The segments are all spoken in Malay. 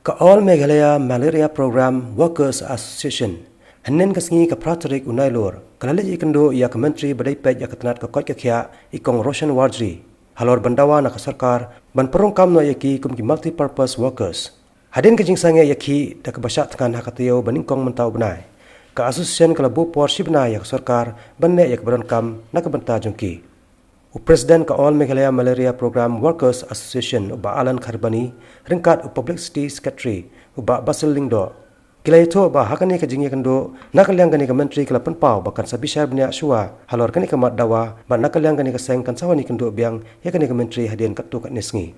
Ka All Meghalaya Malaria Program Workers Association Hanen kasngi ka pratarik unailor kalali ikando ya kementri badai pej ya ketenat ka koi ka khya ikong Roshan Wardri halor bandawa na ka sarkar ban perungkam no yaki kum ki multi purpose workers hadin ka jingsange yaki da ka basyak tkan hakatio baningkong mentau benai ka association kala bu por shibna ya sarkar banne yak berankam na ka banta jungki Presiden ka All Meghalaya Malaria Program Workers Association uba Alan Kharbani ringkat Publicity Secretary uba Basil Lingdo kila itu uba hakani ka jingya kando nakalyang kani ka menteri kala penpau bakan sabishar bnya shua halor kani ka mat dawa ba nakalyang kani ka seng kan sawani kando biang ya kani ka menteri hadian katu kat nisngi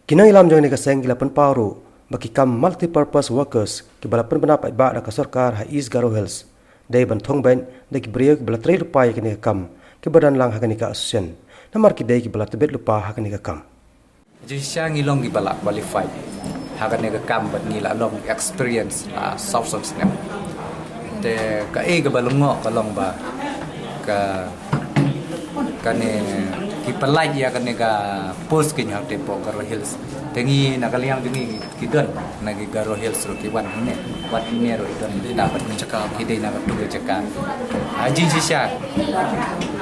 kinang ilam jong ni ka seng kila penpau ru baki kam multi purpose workers ki bala penpendapat ba da ka sarkar ha is Garo Hills dai ban thong ben da ki brio ki bala 3 rupai kani ka kam ki badan lang hakani ka association namar ki dai ki bala tebet lupa hakani ka kam jisya ngilong ki bala qualified hakani ka kam bat ngila long experience south of snap te ka e ka balungo ka long ba ka kane ki palai ya kane ka post ki nyate po Garo Hills tengi nakaliang dingi kidon nagi Garo Hills ro ki wan ne wat ne ro idon dapat mencakap kidai na tu cakap haji sisa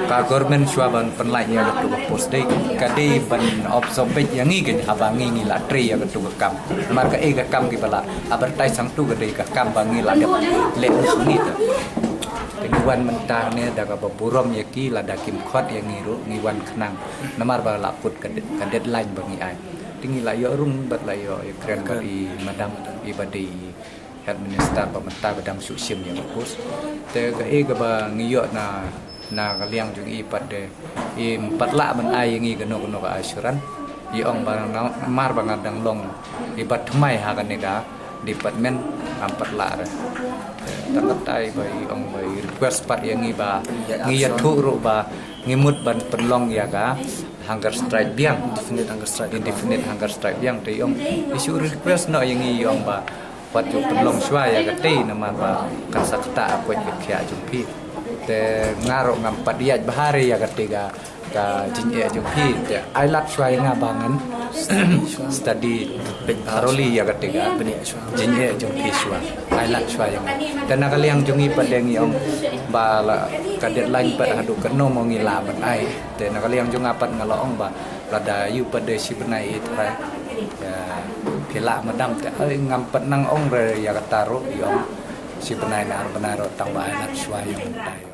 ka government swaban penlai ya tu post dei ka dei ban obsobet yang ngi ke abangi ngi la tri ya tu kam mar ka e ka kam ki bala abertai sang tu ka dei ka kam bangi la le ni ta Ngiwan mentah ni dah kapa burom yaki lada kim khot yang ngiru ngiwan kenang namar ba laput ka deadline bangi ai tingi la yo rung bat la yo kren ka i madam ibadi administrator pemerintah badang susim yang bagus te ka e ka ba ngiyo na kaliang jung i pada i empat la ban ai ngi ka no ka asuran i ong ba mar ba ngadang long ibat mai ha ka nega department empat la tangkap tai bai ong bai request pat yang ngi ba ngi ya thu ro ba ngimut ban penlong ya ka hunger strike biang indefinite hunger strike biang te ong isu request no yang ngi ong ba pat ju penlong shwa ya ka te nama ba kan sakta ko ke khya jumpi te ngaro ngam pat ya bahari ya ka te ga ka jinje jumpi te ai lak shwa nga bangan study haroli ya ketiga jinje jumpi shwa ai lak shwa yang dan nakaliang jungi padeng yang bala kadet lain pad hadu keno mo ngila ban ai te nakaliang jung apat ngaloong ba lada yu pada si benai trai ya kila madam te ngam pat nang ong re ya kataro yong si benai na benaro tang ba ai lak shwa yang tai